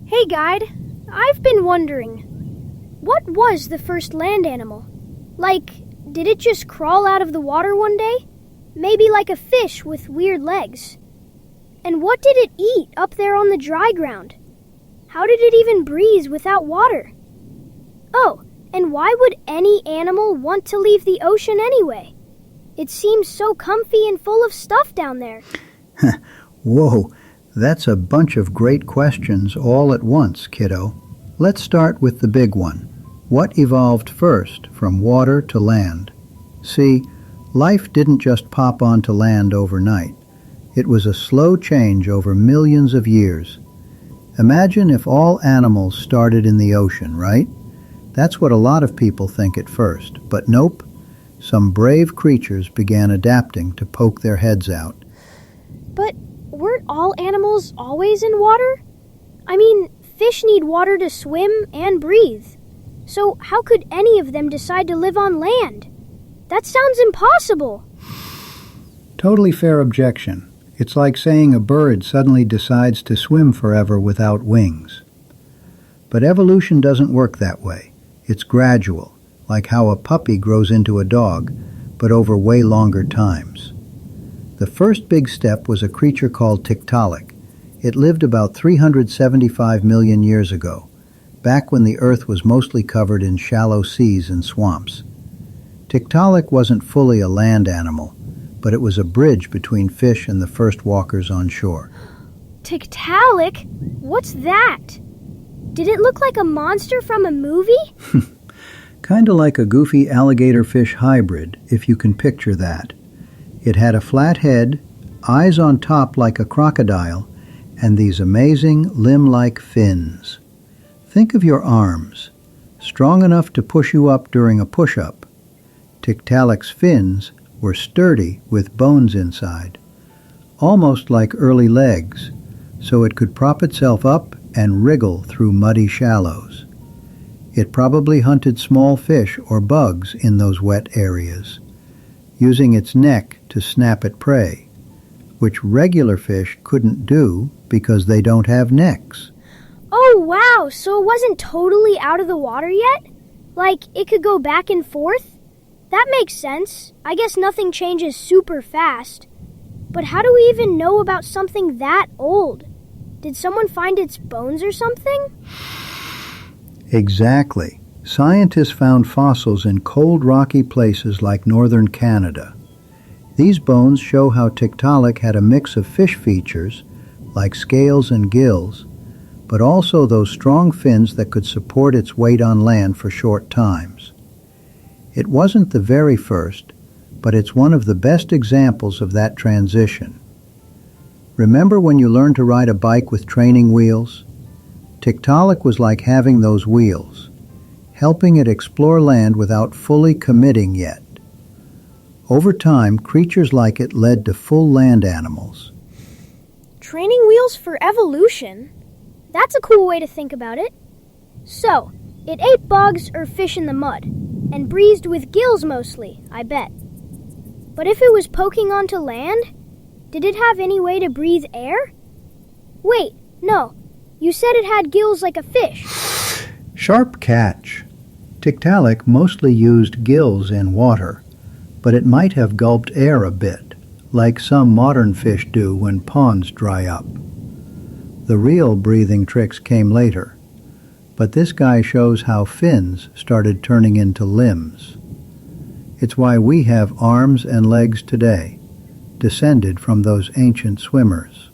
Hey, guide. I've been wondering, what was the first land animal? Like, did it just crawl out of the water one day? Maybe like a fish with weird legs. And what did it eat up there on the dry ground? How did it even breathe without water? Oh, and why would any animal want to leave the ocean anyway? It seems so comfy and full of stuff down there. Whoa, that's a bunch of great questions all at once, kiddo. Let's start with the big one. What evolved first, from water to land? See, life didn't just pop onto land overnight. It was a slow change over millions of years. Imagine if all animals started in the ocean, right? That's what a lot of people think at first. But nope, some brave creatures began adapting to poke their heads out. But weren't all animals always in water? I mean, fish need water to swim and breathe. So how could any of them decide to live on land? That sounds impossible. Totally fair objection. It's like saying a bird suddenly decides to swim forever without wings. But evolution doesn't work that way. It's gradual, like how a puppy grows into a dog, but over way longer times. The first big step was a creature called Tiktaalik. It lived about 375 million years ago, back when the Earth was mostly covered in shallow seas and swamps. Tiktaalik wasn't fully a land animal, but it was a bridge between fish and the first walkers on shore. Tiktaalik? What's that? Did it look like a monster from a movie? Kinda like a goofy alligator-fish hybrid, if you can picture that. It had a flat head, eyes on top like a crocodile, and these amazing limb-like fins. Think of your arms, strong enough to push you up during a push-up. Tiktaalik's fins were sturdy with bones inside, almost like early legs, so it could prop itself up and wriggle through muddy shallows. It probably hunted small fish or bugs in those wet areas, using its neck to snap at prey, which regular fish couldn't do because they don't have necks. Oh, wow, so it wasn't totally out of the water yet? Like, it could go back and forth? That makes sense. I guess nothing changes super fast. But how do we even know about something that old? Did someone find its bones or something? Exactly. Scientists found fossils in cold, rocky places like northern Canada. These bones show how Tiktaalik had a mix of fish features, like scales and gills, but also those strong fins that could support its weight on land for short times. It wasn't the very first, but it's one of the best examples of that transition. Remember when you learned to ride a bike with training wheels? Tiktaalik was like having those wheels, helping it explore land without fully committing yet. Over time, creatures like it led to full land animals. Training wheels for evolution? That's a cool way to think about it. So, it ate bugs or fish in the mud, and breathed with gills mostly, I bet. But if it was poking onto land, did it have any way to breathe air? Wait, no. You said it had gills like a fish. Sharp catch. Tiktaalik mostly used gills in water, but it might have gulped air a bit, like some modern fish do when ponds dry up. The real breathing tricks came later, but this guy shows how fins started turning into limbs. It's why we have arms and legs today, descended from those ancient swimmers.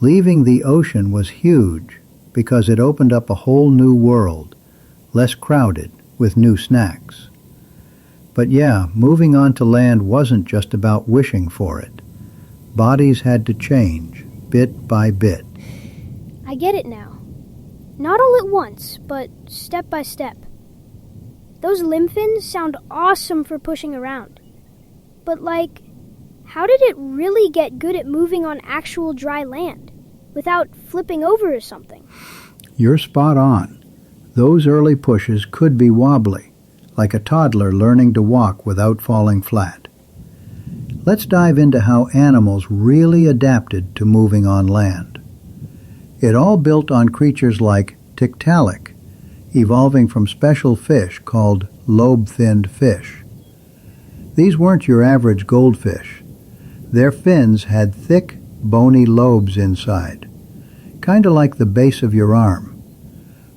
Leaving the ocean was huge because it opened up a whole new world, less crowded, with new snacks. But yeah, moving on to land wasn't just about wishing for it. Bodies had to change, bit by bit. I get it now. Not all at once, but step by step. Those limb fins sound awesome for pushing around. But how did it really get good at moving on actual dry land, without flipping over or something? You're spot on. Those early pushes could be wobbly, like a toddler learning to walk without falling flat. Let's dive into how animals really adapted to moving on land. It all built on creatures like Tiktaalik, evolving from special fish called lobe-finned fish. These weren't your average goldfish. Their fins had thick, bony lobes inside, kind of like the base of your arm,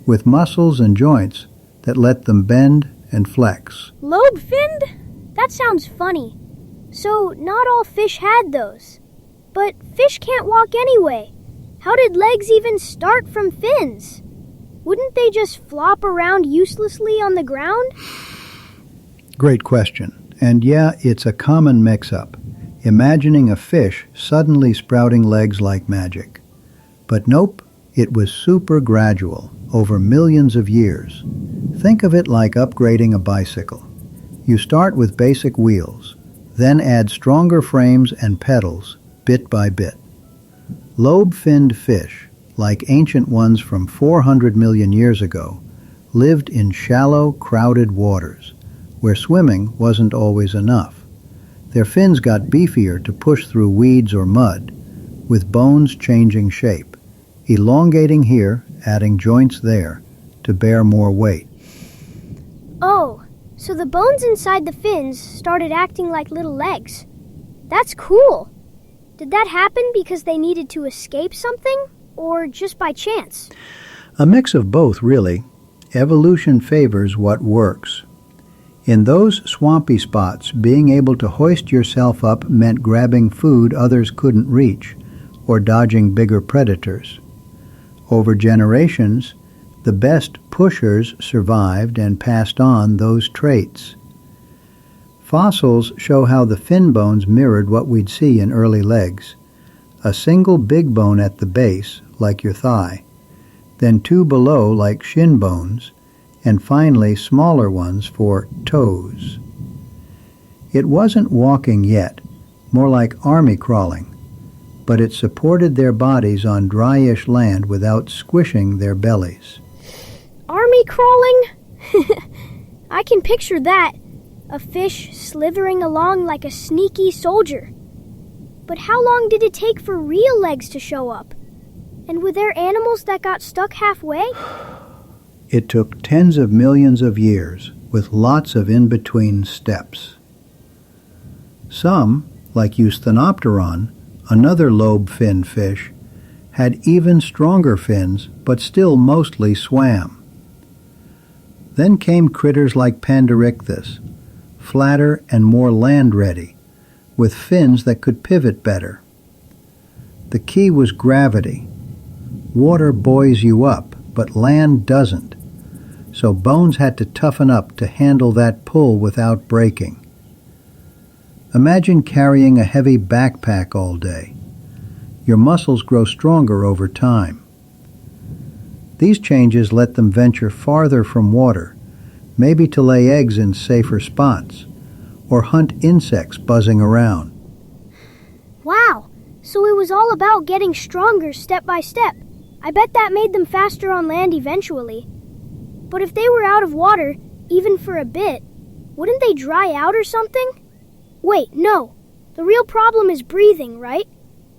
with muscles and joints that let them bend and flex. Lobe-finned? That sounds funny. So not all fish had those. But fish can't walk anyway. How did legs even start from fins? Wouldn't they just flop around uselessly on the ground? Great question. And yeah, it's a common mix-up, imagining a fish suddenly sprouting legs like magic. But nope, it was super gradual, over millions of years. Think of it like upgrading a bicycle. You start with basic wheels, then add stronger frames and pedals, bit by bit. Lobe-finned fish, like ancient ones from 400 million years ago, lived in shallow, crowded waters, where swimming wasn't always enough. Their fins got beefier to push through weeds or mud, with bones changing shape, elongating here, adding joints there, to bear more weight. Oh, so the bones inside the fins started acting like little legs. That's cool. Did that happen because they needed to escape something, or just by chance? A mix of both, really. Evolution favors what works. In those swampy spots, being able to hoist yourself up meant grabbing food others couldn't reach, or dodging bigger predators. Over generations, the best pushers survived and passed on those traits. Fossils show how the fin bones mirrored what we'd see in early legs. A single big bone at the base, like your thigh, then two below like shin bones, and finally smaller ones for toes. It wasn't walking yet, more like army crawling, but it supported their bodies on dryish land without squishing their bellies. Army crawling? I can picture that. A fish slithering along like a sneaky soldier. But how long did it take for real legs to show up? And were there animals that got stuck halfway? It took tens of millions of years, with lots of in-between steps. Some, like Eusthenopteron, another lobe-finned fish, had even stronger fins, but still mostly swam. Then came critters like Pandoricthus, flatter and more land-ready, with fins that could pivot better. The key was gravity. Water buoys you up, but land doesn't, so bones had to toughen up to handle that pull without breaking. Imagine carrying a heavy backpack all day. Your muscles grow stronger over time. These changes let them venture farther from water, maybe to lay eggs in safer spots, or hunt insects buzzing around. Wow, so it was all about getting stronger step by step. I bet that made them faster on land eventually. But if they were out of water, even for a bit, wouldn't they dry out or something? Wait, no. The real problem is breathing, right?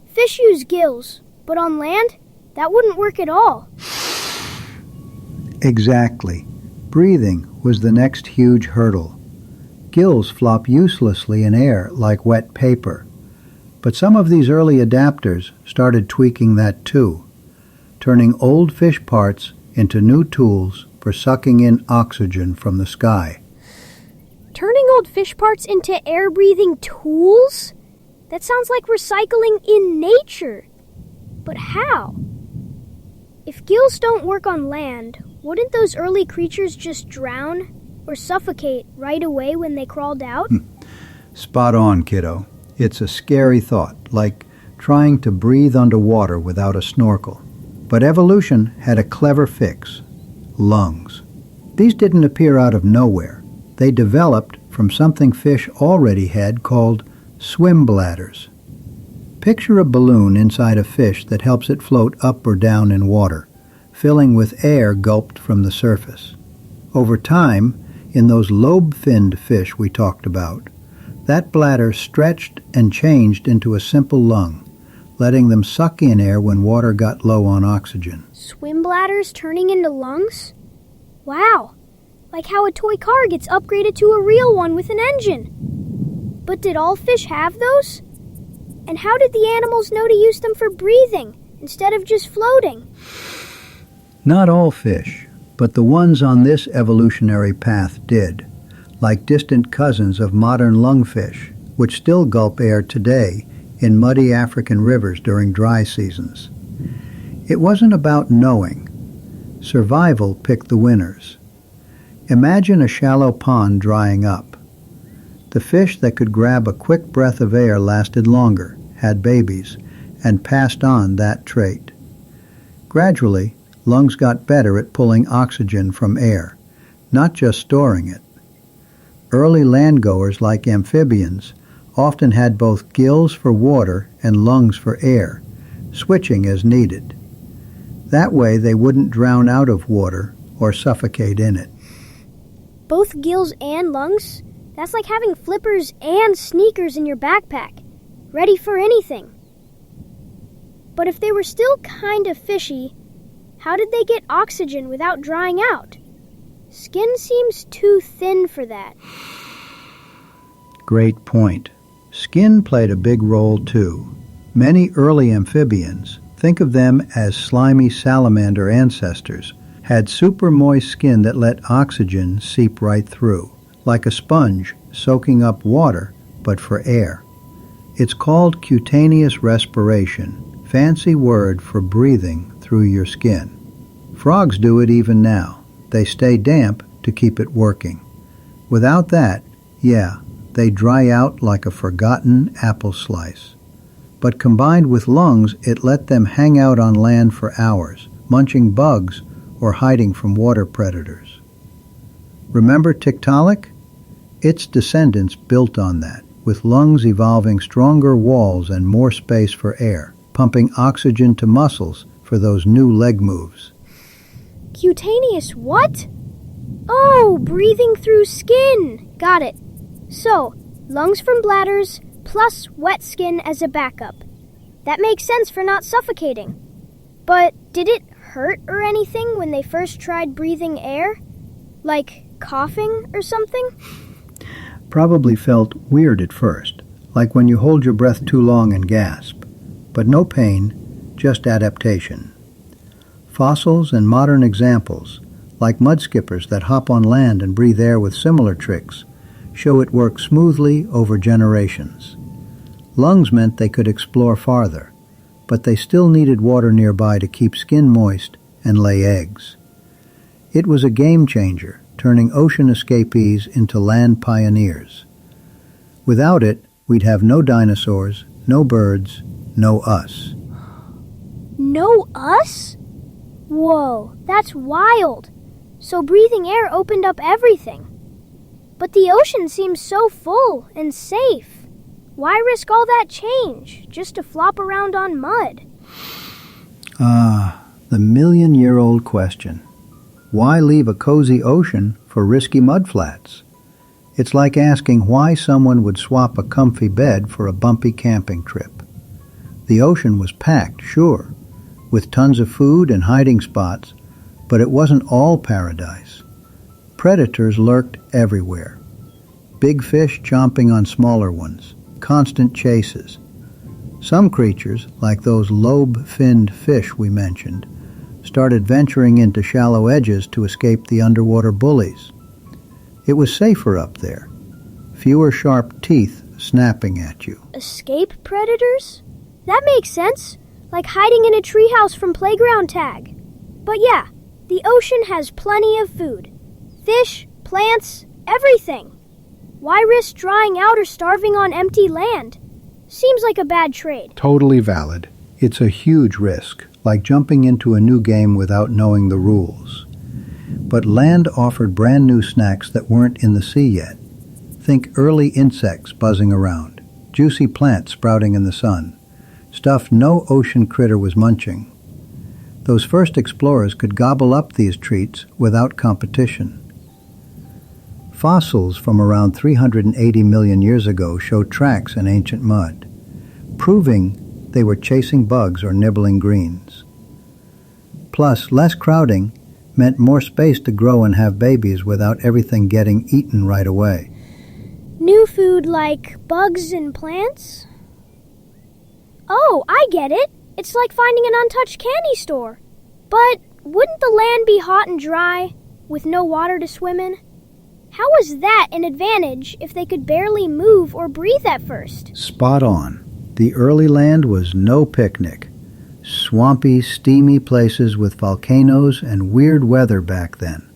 Fish use gills, but on land, that wouldn't work at all. Exactly. Breathing was the next huge hurdle. Gills flop uselessly in air like wet paper. But some of these early adapters started tweaking that too, turning old fish parts into new tools for sucking in oxygen from the sky. Turning old fish parts into air-breathing tools? That sounds like recycling in nature. But how? If gills don't work on land, wouldn't those early creatures just drown or suffocate right away when they crawled out? Spot on, kiddo. It's a scary thought, like trying to breathe underwater without a snorkel. But evolution had a clever fix: lungs. These didn't appear out of nowhere. They developed from something fish already had called swim bladders. Picture a balloon inside a fish that helps it float up or down in water, filling with air gulped from the surface. Over time, in those lobe-finned fish we talked about, that bladder stretched and changed into a simple lung, letting them suck in air when water got low on oxygen. Swim bladders turning into lungs? Wow, like how a toy car gets upgraded to a real one with an engine. But did all fish have those? And how did the animals know to use them for breathing instead of just floating? Not all fish, but the ones on this evolutionary path did, like distant cousins of modern lungfish, which still gulp air today in muddy African rivers during dry seasons. It wasn't about knowing. Survival picked the winners. Imagine a shallow pond drying up. The fish that could grab a quick breath of air lasted longer, had babies, and passed on that trait. Gradually, lungs got better at pulling oxygen from air, not just storing it. Early landgoers like amphibians often had both gills for water and lungs for air, switching as needed. That way they wouldn't drown out of water or suffocate in it. Both gills and lungs? That's like having flippers and sneakers in your backpack, ready for anything. But if they were still kind of fishy, how did they get oxygen without drying out? Skin seems too thin for that. Great point. Skin played a big role too. Many early amphibians, think of them as slimy salamander ancestors, had super moist skin that let oxygen seep right through, like a sponge soaking up water, but for air. It's called cutaneous respiration, fancy word for breathing through your skin. Frogs do it even now. They stay damp to keep it working. Without that, they dry out like a forgotten apple slice. But combined with lungs, it let them hang out on land for hours, munching bugs or hiding from water predators. Remember Tiktaalik? Its descendants built on that, with lungs evolving stronger walls and more space for air, pumping oxygen to muscles for those new leg moves. Cutaneous what? Oh, breathing through skin. Got it. So, lungs from bladders plus wet skin as a backup. That makes sense for not suffocating. But did it hurt or anything when they first tried breathing air? Like coughing or something? Probably felt weird at first, like when you hold your breath too long and gasp. But no pain, just adaptation. Fossils and modern examples, like mudskippers that hop on land and breathe air with similar tricks, show it works smoothly over generations. Lungs meant they could explore farther, but they still needed water nearby to keep skin moist and lay eggs. It was a game changer, turning ocean escapees into land pioneers. Without it, we'd have no dinosaurs, no birds, no us. No us? Whoa, that's wild. So breathing air opened up everything. But the ocean seems so full and safe. Why risk all that change just to flop around on mud? The million-year-old question. Why leave a cozy ocean for risky mudflats? It's like asking why someone would swap a comfy bed for a bumpy camping trip. The ocean was packed, sure, with tons of food and hiding spots, but it wasn't all paradise. Predators lurked everywhere. Big fish chomping on smaller ones, constant chases. Some creatures, like those lobe-finned fish we mentioned, started venturing into shallow edges to escape the underwater bullies. It was safer up there. Fewer sharp teeth snapping at you. Escape predators? That makes sense. Like hiding in a treehouse from playground tag. But yeah, the ocean has plenty of food. Fish, plants, everything. Why risk drying out or starving on empty land? Seems like a bad trade. Totally valid. It's a huge risk, like jumping into a new game without knowing the rules. But land offered brand new snacks that weren't in the sea yet. Think early insects buzzing around, juicy plants sprouting in the sun, stuff no ocean critter was munching. Those first explorers could gobble up these treats without competition. Fossils from around 380 million years ago show tracks in ancient mud, proving they were chasing bugs or nibbling greens. Plus, less crowding meant more space to grow and have babies without everything getting eaten right away. New food like bugs and plants? Oh, I get it. It's like finding an untouched candy store. But wouldn't the land be hot and dry, with no water to swim in? How was that an advantage if they could barely move or breathe at first? Spot on. The early land was no picnic. Swampy, steamy places with volcanoes and weird weather back then.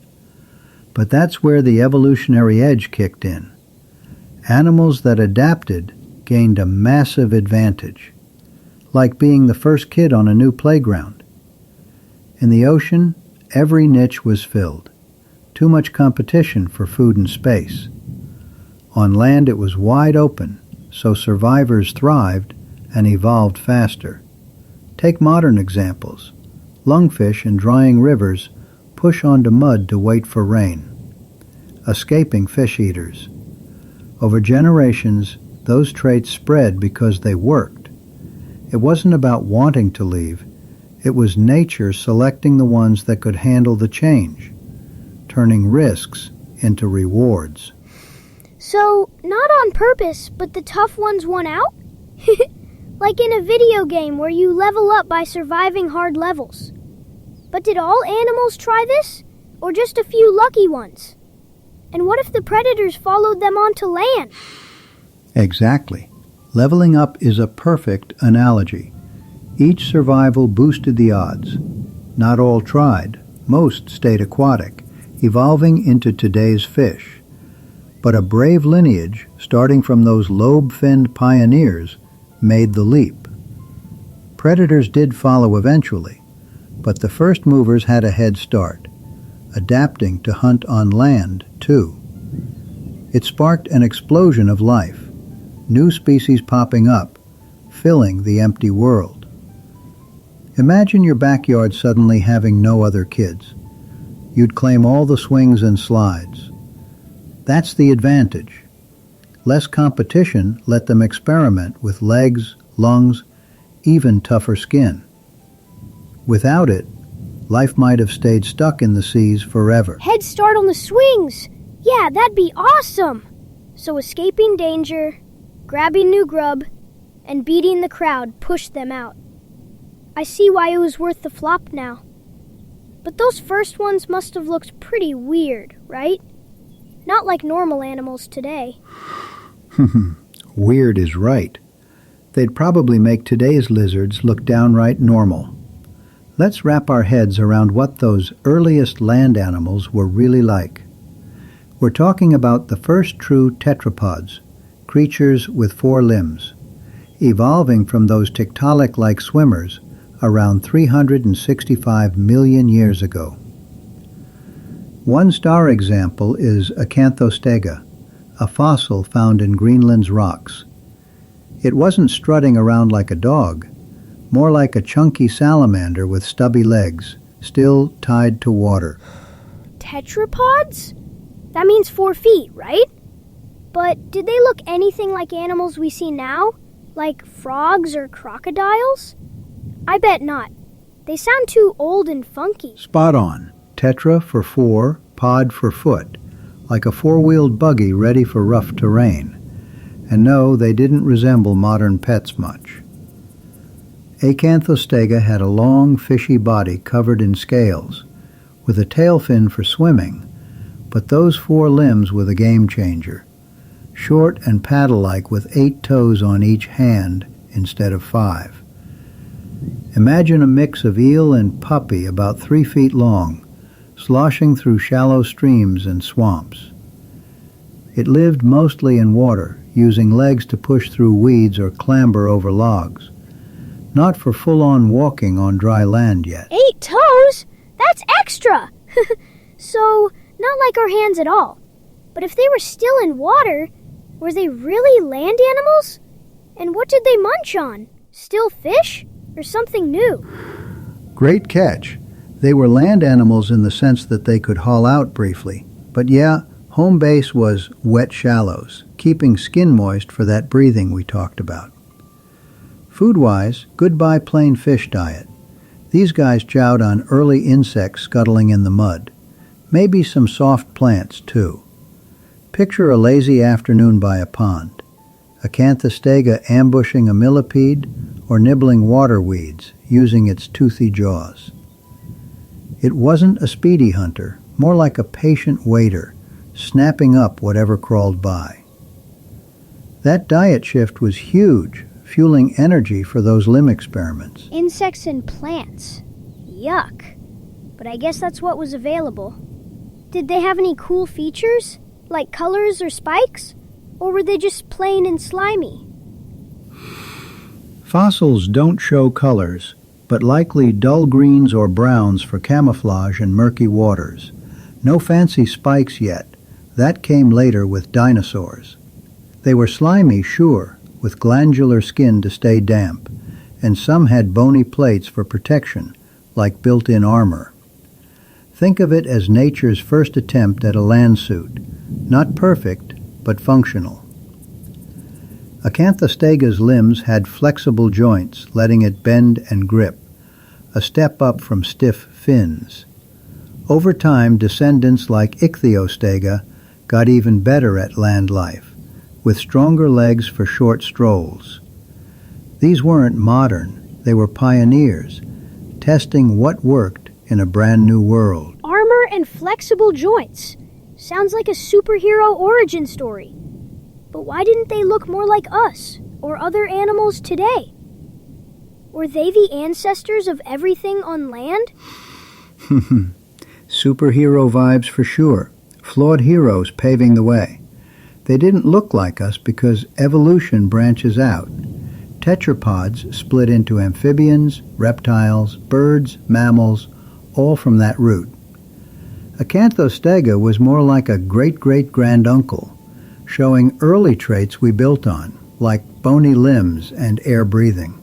But that's where the evolutionary edge kicked in. Animals that adapted gained a massive advantage, like being the first kid on a new playground. In the ocean, every niche was filled. Too much competition for food and space. On land it was wide open, so survivors thrived and evolved faster. Take modern examples. Lungfish in drying rivers push onto mud to wait for rain. Escaping fish eaters. Over generations, those traits spread because they worked. It wasn't about wanting to leave. It was nature selecting the ones that could handle the change, turning risks into rewards. So, not on purpose, but the tough ones won out? Like in a video game where you level up by surviving hard levels. But did all animals try this? Or just a few lucky ones? And what if the predators followed them onto land? Exactly. Leveling up is a perfect analogy. Each survival boosted the odds. Not all tried. Most stayed aquatic, evolving into today's fish. But a brave lineage, starting from those lobe-finned pioneers, made the leap. Predators did follow eventually, but the first movers had a head start, adapting to hunt on land, too. It sparked an explosion of life, new species popping up, filling the empty world. Imagine your backyard suddenly having no other kids. You'd claim all the swings and slides. That's the advantage. Less competition let them experiment with legs, lungs, even tougher skin. Without it, life might have stayed stuck in the seas forever. Head start on the swings! Yeah, that'd be awesome! So escaping danger, grabbing new grub, and beating the crowd pushed them out. I see why it was worth the flop now. But those first ones must have looked pretty weird, right? Not like normal animals today. Weird is right. They'd probably make today's lizards look downright normal. Let's wrap our heads around what those earliest land animals were really like. We're talking about the first true tetrapods, creatures with 4 limbs, evolving from those Tiktaalik-like swimmers around 365 million years ago. One star example is Acanthostega, a fossil found in Greenland's rocks. It wasn't strutting around like a dog, more like a chunky salamander with stubby legs, still tied to water. Tetrapods? That means 4 feet, right? But did they look anything like animals we see now? Like frogs or crocodiles? I bet not. They sound too old and funky. Spot on. Tetra for 4, pod for foot, like a 4-wheeled buggy ready for rough terrain. And no, they didn't resemble modern pets much. Acanthostega had a long, fishy body covered in scales, with a tail fin for swimming, but those 4 limbs were the game changer. Short and paddle-like with 8 toes on each hand instead of 5. Imagine a mix of eel and puppy about 3 feet long, sloshing through shallow streams and swamps. It lived mostly in water, using legs to push through weeds or clamber over logs. Not for full-on walking on dry land yet. 8 toes? That's extra! So, not like our hands at all. But if they were still in water, were they really land animals? And what did they munch on? Still fish? Or something new? Great catch. They were land animals in the sense that they could haul out briefly. But yeah, home base was wet shallows, keeping skin moist for that breathing we talked about. Food-wise, goodbye plain fish diet. These guys chowed on early insects scuttling in the mud. Maybe some soft plants, too. Picture a lazy afternoon by a pond. Acanthostega ambushing a millipede or nibbling water weeds using its toothy jaws. It wasn't a speedy hunter, more like a patient waiter, snapping up whatever crawled by. That diet shift was huge, fueling energy for those limb experiments. Insects and plants. Yuck. But I guess that's what was available. Did they have any cool features, like colors or spikes? Or were they just plain and slimy? Fossils don't show colors, but likely dull greens or browns for camouflage in murky waters. No fancy spikes yet. That came later with dinosaurs. They were slimy, sure, with glandular skin to stay damp, and some had bony plates for protection, like built-in armor. Think of it as nature's first attempt at a land suit. Not perfect, but functional. Acanthostega's limbs had flexible joints, letting it bend and grip, a step up from stiff fins. Over time, descendants like Ichthyostega got even better at land life, with stronger legs for short strolls. These weren't modern, they were pioneers, testing what worked in a brand new world. Armor and flexible joints. Sounds like a superhero origin story. But why didn't they look more like us, or other animals today? Were they the ancestors of everything on land? Superhero vibes for sure. Flawed heroes paving the way. They didn't look like us because evolution branches out. Tetrapods split into amphibians, reptiles, birds, mammals, all from that root. Acanthostega was more like a great-great-granduncle, showing early traits we built on, like bony limbs and air breathing.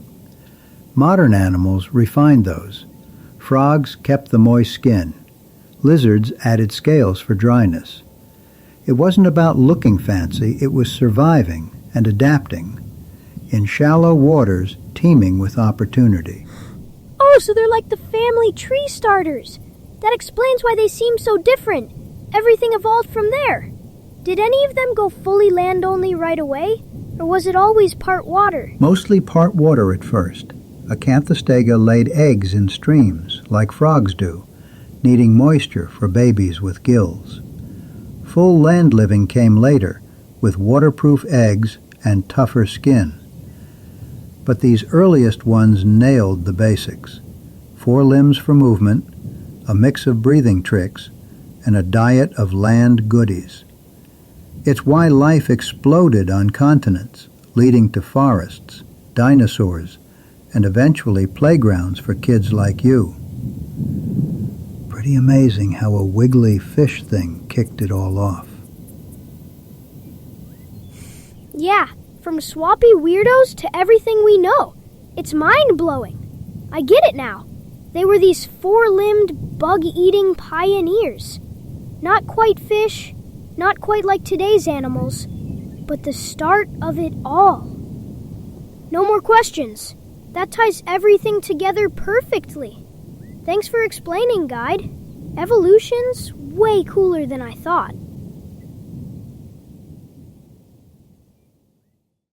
Modern animals refined those. Frogs kept the moist skin. Lizards added scales for dryness. It wasn't about looking fancy, it was surviving and adapting, in shallow waters teeming with opportunity. Oh, so they're like the family tree starters. That explains why they seem so different. Everything evolved from there. Did any of them go fully land-only right away? Or was it always part water? Mostly part water at first. Acanthostega laid eggs in streams, like frogs do, needing moisture for babies with gills. Full land living came later, with waterproof eggs and tougher skin. But these earliest ones nailed the basics. 4 limbs for movement, a mix of breathing tricks, and a diet of land goodies. It's why life exploded on continents, leading to forests, dinosaurs, and eventually playgrounds for kids like you. Pretty amazing how a wiggly fish thing kicked it all off. Yeah, from swampy weirdos to everything we know. It's mind-blowing. I get it now. They were these 4-limbed, bug-eating pioneers. Not quite fish, not quite like today's animals, but the start of it all. No more questions. That ties everything together perfectly. Thanks for explaining, Guide. Evolution's way cooler than I thought.